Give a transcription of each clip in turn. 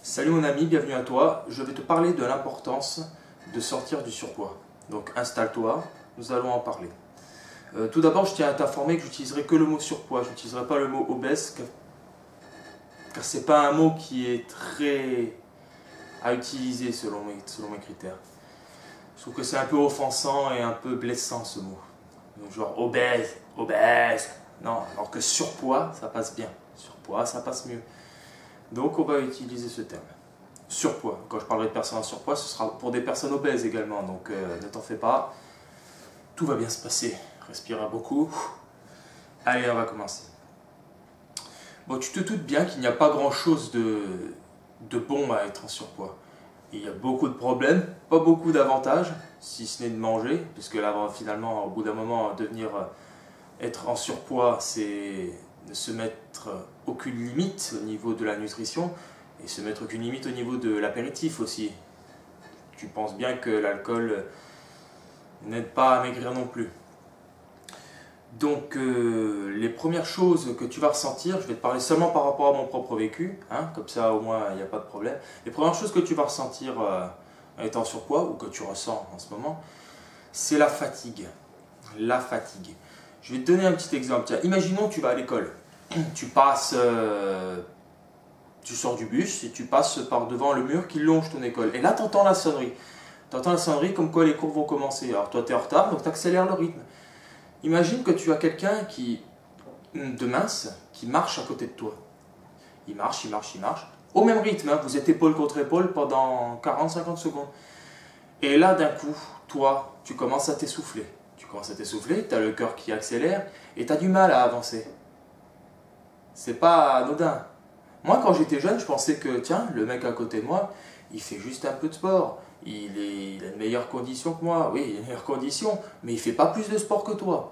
Salut mon ami, bienvenue à toi. Je vais te parler de l'importance de sortir du surpoids. Donc installe-toi, nous allons en parler. Tout d'abord, je tiens à t'informer que j'utiliserai que le mot surpoids. Je n'utiliserai pas le mot obèse car ce n'est pas un mot qui est très à utiliser selon mes critères. Je trouve que c'est un peu offensant et un peu blessant ce mot. Donc, genre obèse, obèse. Non, alors que surpoids, ça passe bien. Surpoids, ça passe mieux. Donc on va utiliser ce terme. Surpoids. Quand je parlerai de personnes en surpoids, ce sera pour des personnes obèses également. Donc ne t'en fais pas. Tout va bien se passer. Respire beaucoup. Allez, on va commencer. Bon, tu te doutes bien qu'il n'y a pas grand-chose de bon à être en surpoids. Il y a beaucoup de problèmes, pas beaucoup d'avantages, si ce n'est de manger, puisque là, finalement, au bout d'un moment, être en surpoids, c'est ne se mettre aucune limite au niveau de la nutrition et se mettre aucune limite au niveau de l'apéritif aussi. Tu penses bien que l'alcool n'aide pas à maigrir non plus. Donc les premières choses que tu vas ressentir, je vais te parler seulement par rapport à mon propre vécu, hein, comme ça au moins il n'y a pas de problème. Les premières choses que tu vas ressentir en étant en surpoids ou que tu ressens en ce moment, c'est la fatigue. La fatigue. Je vais te donner un petit exemple. Tiens, imaginons que tu vas à l'école. Tu sors du bus et tu passes par devant le mur qui longe ton école. Et là, tu entends la sonnerie. Tu entends la sonnerie comme quoi les cours vont commencer. Alors toi, tu es en retard, donc tu accélères le rythme. Imagine que tu as quelqu'un de mince qui marche à côté de toi. Il marche, il marche, il marche. Au même rythme, hein, vous êtes épaule contre épaule pendant 40-50 secondes. Et là, d'un coup, toi, tu commences à t'essouffler. Tu commences à t'essouffler, tu as le cœur qui accélère et tu as du mal à avancer. C'est pas anodin. Moi, quand j'étais jeune, je pensais que, tiens, le mec à côté de moi, il fait juste un peu de sport. Il a une meilleure condition que moi. Oui, il a une meilleure condition, mais il fait pas plus de sport que toi.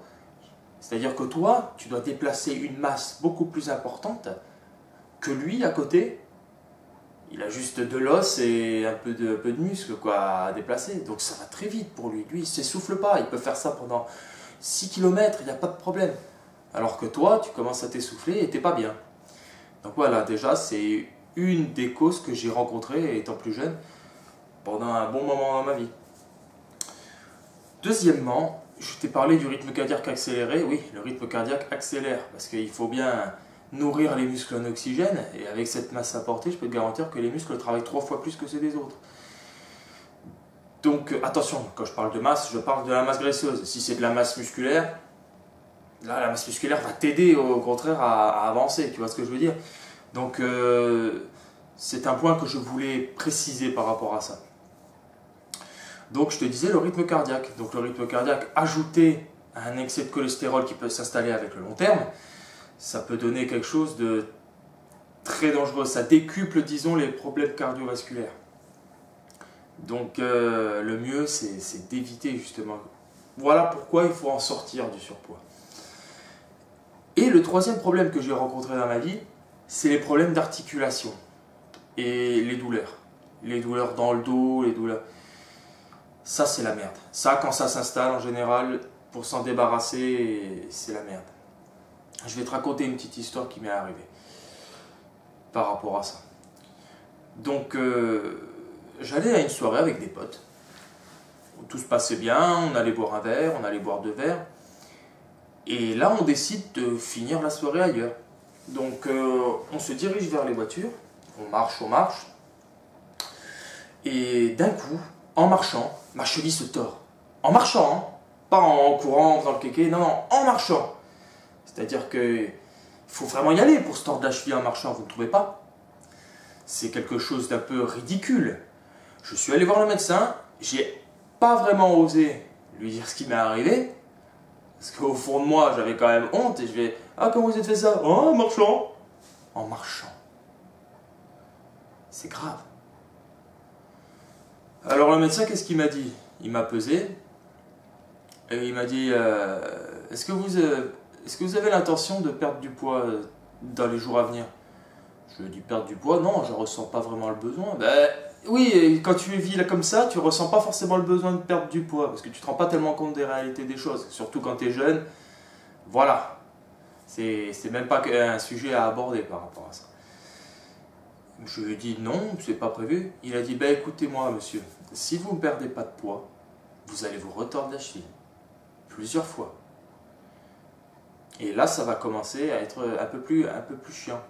C'est-à-dire que toi, tu dois déplacer une masse beaucoup plus importante que lui à côté. Il a juste de l'os et un peu de muscle quoi, à déplacer. Donc ça va très vite pour lui. Lui, il ne s'essouffle pas. Il peut faire ça pendant 6 km, il n'y a pas de problème. Alors que toi, tu commences à t'essouffler et tu n'es pas bien. Donc voilà, déjà, c'est une des causes que j'ai rencontrées étant plus jeune pendant un bon moment dans ma vie. Deuxièmement, je t'ai parlé du rythme cardiaque accéléré. Oui, le rythme cardiaque accélère parce qu'il faut bien nourrir les muscles en oxygène et avec cette masse apportée, je peux te garantir que les muscles travaillent 3 fois plus que ceux des autres. Donc attention, quand je parle de masse, je parle de la masse graisseuse. Si c'est de la masse musculaire, là la masse musculaire va t'aider au contraire à avancer, tu vois ce que je veux dire. Donc c'est un point que je voulais préciser par rapport à ça. Donc je te disais le rythme cardiaque. Donc le rythme cardiaque ajouté à un excès de cholestérol qui peut s'installer avec le long terme, ça peut donner quelque chose de très dangereux. Ça décuple, disons, les problèmes cardiovasculaires. Donc le mieux, c'est d'éviter justement. Voilà pourquoi il faut en sortir du surpoids. Et le troisième problème que j'ai rencontré dans ma vie, c'est les problèmes d'articulation et les douleurs. Les douleurs dans le dos, les douleurs... Ça, c'est la merde. Ça, quand ça s'installe, en général, pour s'en débarrasser, c'est la merde. Je vais te raconter une petite histoire qui m'est arrivée par rapport à ça. Donc, j'allais à une soirée avec des potes. Tout se passait bien, on allait boire un verre, on allait boire 2 verres. Et là, on décide de finir la soirée ailleurs. Donc, on se dirige vers les voitures. On marche. Et d'un coup, en marchant, ma cheville se tord. En marchant, hein, pas en courant, en faisant le kéké, non, en marchant. C'est-à-dire qu'il faut vraiment y aller pour se tordre la cheville en marchant, vous ne trouvez pas? C'est quelque chose d'un peu ridicule. Je suis allé voir le médecin, j'ai pas vraiment osé lui dire ce qui m'est arrivé, parce qu'au fond de moi, j'avais quand même honte, et je vais « Ah, comment vous avez fait ça? Oh, en marchant !» En marchant. C'est grave. Alors le médecin, qu'est-ce qu'il m'a dit? Il m'a pesé, et il m'a dit est-ce que vous avez l'intention de perdre du poids dans les jours à venir? Je lui ai dit perdre du poids, non, je ne ressens pas vraiment le besoin. Ben oui, quand tu vis là comme ça, tu ne ressens pas forcément le besoin de perdre du poids, parce que tu ne te rends pas tellement compte des réalités des choses, surtout quand tu es jeune. Voilà, c'est même pas un sujet à aborder par rapport à ça. Je lui ai dit non, c'est pas prévu. Il a dit, ben écoutez-moi monsieur, si vous ne perdez pas de poids, vous allez vous retordre la cheville. Plusieurs fois. Et là, ça va commencer à être un peu plus chiant.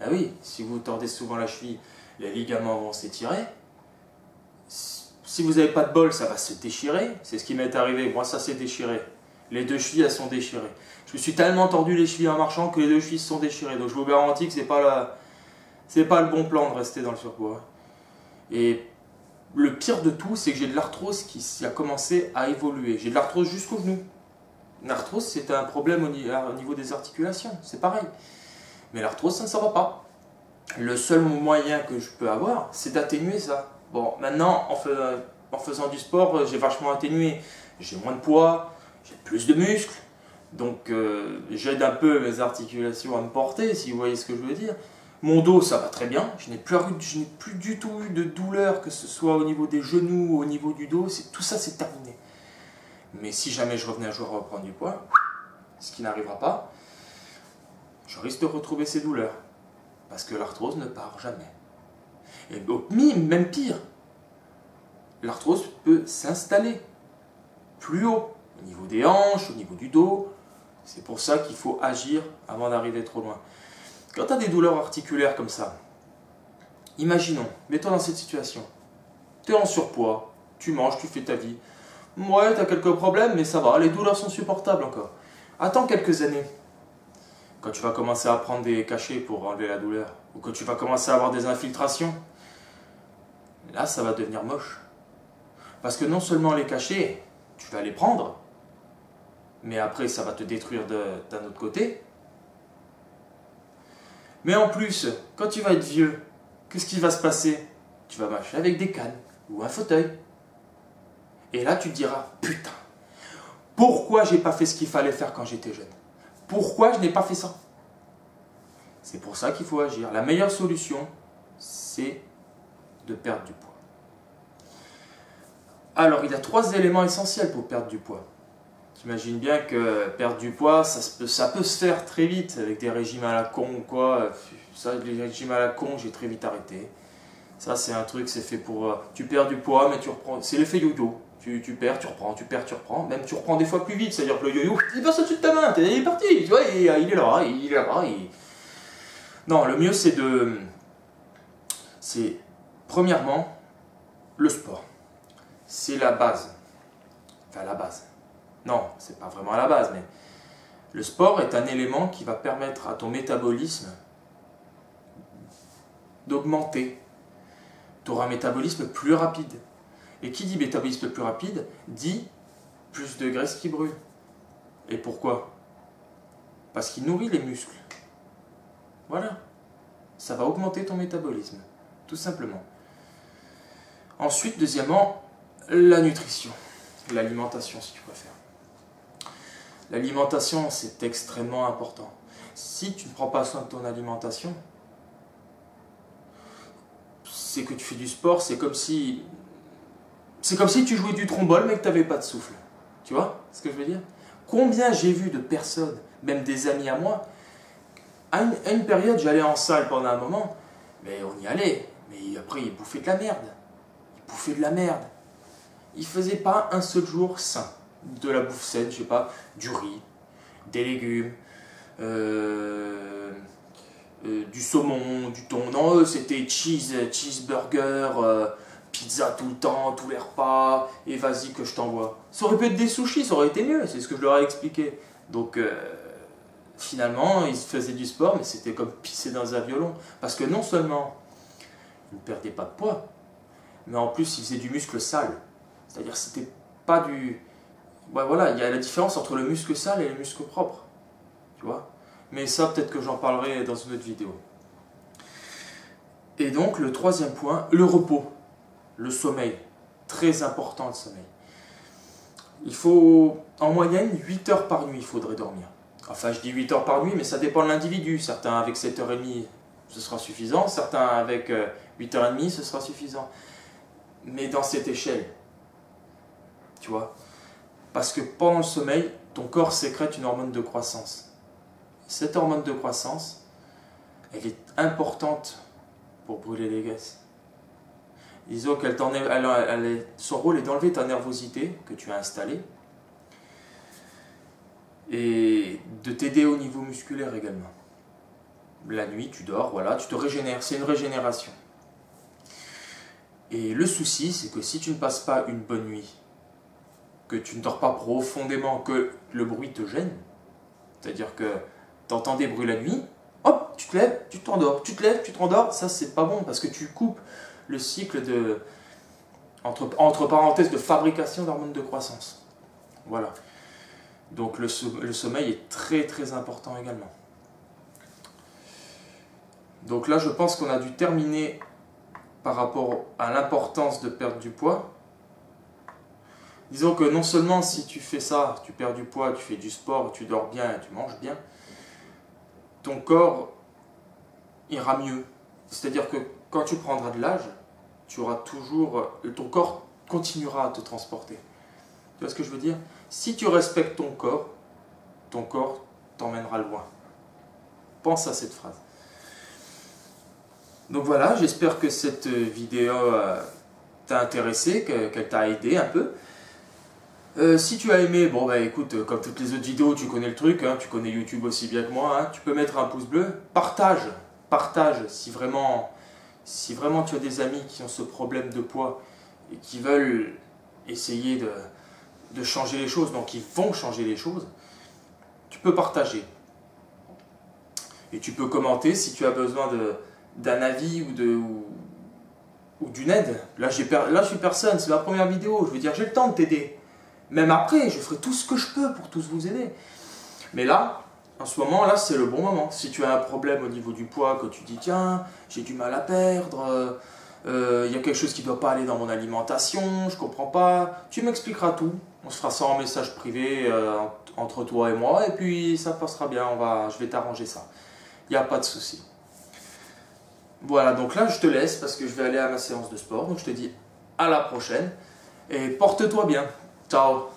Ah oui, si vous tordez souvent la cheville, les ligaments vont s'étirer. Si vous n'avez pas de bol, ça va se déchirer. C'est ce qui m'est arrivé. Moi, ça s'est déchiré. Les deux chevilles, elles sont déchirées. Je me suis tellement tordu les chevilles en marchant que les deux chevilles se sont déchirées. Donc, je vous garantis que c'est pas le bon plan de rester dans le surpoids. Et le pire de tout, c'est que j'ai de l'arthrose qui a commencé à évoluer. J'ai de l'arthrose jusqu'au genou. L'arthrose, c'est un problème au niveau des articulations. C'est pareil. Mais l'arthrose, ça ne s'en va pas. Le seul moyen que je peux avoir, c'est d'atténuer ça. Bon, maintenant, en faisant du sport, j'ai vachement atténué. J'ai moins de poids, j'ai plus de muscles. Donc, j'aide un peu mes articulations à me porter, si vous voyez ce que je veux dire. Mon dos, ça va très bien. Je n'ai plus du tout eu de douleur, que ce soit au niveau des genoux ou au niveau du dos. Tout ça, c'est terminé. Mais si jamais je revenais un jour à reprendre du poids, ce qui n'arrivera pas, je risque de retrouver ces douleurs. Parce que l'arthrose ne part jamais. Et même pire, l'arthrose peut s'installer plus haut, au niveau des hanches, au niveau du dos. C'est pour ça qu'il faut agir avant d'arriver trop loin. Quand tu as des douleurs articulaires comme ça, imaginons, mets-toi dans cette situation. Tu es en surpoids, tu manges, tu fais ta vie. Ouais, tu as quelques problèmes, mais ça va, les douleurs sont supportables encore. Attends quelques années. Quand tu vas commencer à prendre des cachets pour enlever la douleur, ou que tu vas commencer à avoir des infiltrations, là, ça va devenir moche. Parce que non seulement les cachets, tu vas les prendre, mais après, ça va te détruire d'un autre côté. Mais en plus, quand tu vas être vieux, qu'est-ce qui va se passer? Tu vas marcher avec des cannes ou un fauteuil. Et là, tu te diras, putain, pourquoi j'ai pas fait ce qu'il fallait faire quand j'étais jeune? Pourquoi je n'ai pas fait ça? C'est pour ça qu'il faut agir. La meilleure solution, c'est de perdre du poids. Alors, il y a 3 éléments essentiels pour perdre du poids. J'imagine bien que perdre du poids, ça peut se faire très vite avec des régimes à la con ou quoi. Ça, les régimes à la con, j'ai très vite arrêté. Ça, c'est un truc, c'est fait pour... tu perds du poids, mais tu reprends... C'est l'effet yo-yo. Tu perds, tu reprends, tu perds, tu reprends. Même tu reprends des fois plus vite. C'est-à-dire que le yo-yo, il passe au-dessus de ta main. Il est parti. Tu vois, il est là, il est là. Non, le mieux, c'est de... C'est, premièrement, le sport. C'est la base. Enfin, la base. Non, c'est pas vraiment la base, mais le sport est un élément qui va permettre à ton métabolisme d'augmenter. Tu auras un métabolisme plus rapide. Et qui dit métabolisme plus rapide, dit plus de graisse qui brûle. Et pourquoi? Parce qu'il nourrit les muscles. Voilà. Ça va augmenter ton métabolisme, tout simplement. Ensuite, deuxièmement, la nutrition. L'alimentation, si tu préfères. L'alimentation, c'est extrêmement important. Si tu ne prends pas soin de ton alimentation, c'est que tu fais du sport, c'est comme si tu jouais du trombone mais que tu n'avais pas de souffle. Tu vois ce que je veux dire? Combien j'ai vu de personnes, même des amis à moi, à une période, j'allais en salle pendant un moment, mais on y allait, mais après ils bouffaient de la merde. Ils bouffaient de la merde. Ils ne faisaient pas un seul jour sain. De la bouffe saine, je sais pas, du riz, des légumes, du saumon, du thon. Non, eux, c'était cheeseburger, pizza tout le temps, tous les repas, et vas-y que je t'envoie. Ça aurait pu être des sushis, ça aurait été mieux, c'est ce que je leur ai expliqué. Donc, finalement, ils faisaient du sport, mais c'était comme pisser dans un violon. Parce que non seulement ils ne perdaient pas de poids, mais en plus, ils faisaient du muscle sale. C'est-à-dire que c'était pas du... Ouais, voilà, il y a la différence entre le muscle sale et le muscle propre. Tu vois? Mais ça, peut-être que j'en parlerai dans une autre vidéo. Et donc, le troisième point, le repos. Le sommeil. Très important, le sommeil. Il faut, en moyenne, 8 heures par nuit, il faudrait dormir. Enfin, je dis 8 heures par nuit, mais ça dépend de l'individu. Certains avec 7h30, ce sera suffisant. Certains avec 8h30, ce sera suffisant. Mais dans cette échelle, tu vois? Parce que pendant le sommeil, ton corps sécrète une hormone de croissance. Cette hormone de croissance, elle est importante pour brûler les graisses. Disons qu'elle son rôle est d'enlever ta nervosité que tu as installée et de t'aider au niveau musculaire également. La nuit, tu dors, voilà, tu te régénères, c'est une régénération. Et le souci, c'est que si tu ne passes pas une bonne nuit, que tu ne dors pas profondément, que le bruit te gêne, c'est-à-dire que tu entends des bruits la nuit, hop, tu te lèves, tu t'endors, tu te lèves, tu t'endors, ça c'est pas bon parce que tu coupes le cycle de, entre parenthèses, de fabrication d'hormones de croissance. Voilà. Donc le sommeil est très très important également. Donc là je pense qu'on a dû terminer par rapport à l'importance de perdre du poids. Disons que non seulement si tu fais ça, tu perds du poids, tu fais du sport, tu dors bien et tu manges bien, ton corps ira mieux. C'est-à-dire que quand tu prendras de l'âge, tu auras toujours, ton corps continuera à te transporter. Tu vois ce que je veux dire? Si tu respectes ton corps t'emmènera loin. Pense à cette phrase. Donc voilà, j'espère que cette vidéo t'a intéressé, qu'elle t'a aidé un peu. Si tu as aimé, bon bah écoute, comme toutes les autres vidéos, tu connais le truc, hein, tu connais YouTube aussi bien que moi, hein, tu peux mettre un pouce bleu, partage si vraiment tu as des amis qui ont ce problème de poids et qui veulent essayer de changer les choses, donc ils vont changer les choses, tu peux partager. Et tu peux commenter si tu as besoin d'un avis ou d'une aide. Là, je suis personne, c'est ma première vidéo, je veux dire, j'ai le temps de t'aider. Même après, je ferai tout ce que je peux pour tous vous aider. Mais là, en ce moment, là, c'est le bon moment. Si tu as un problème au niveau du poids, que tu dis, tiens, j'ai du mal à perdre, y a quelque chose qui ne doit pas aller dans mon alimentation, je comprends pas, tu m'expliqueras tout. On se fera ça en message privé entre toi et moi, et puis ça passera bien, je vais t'arranger ça. Il n'y a pas de souci. Voilà, donc là, je te laisse parce que je vais aller à ma séance de sport. Donc je te dis à la prochaine et porte-toi bien. Ciao.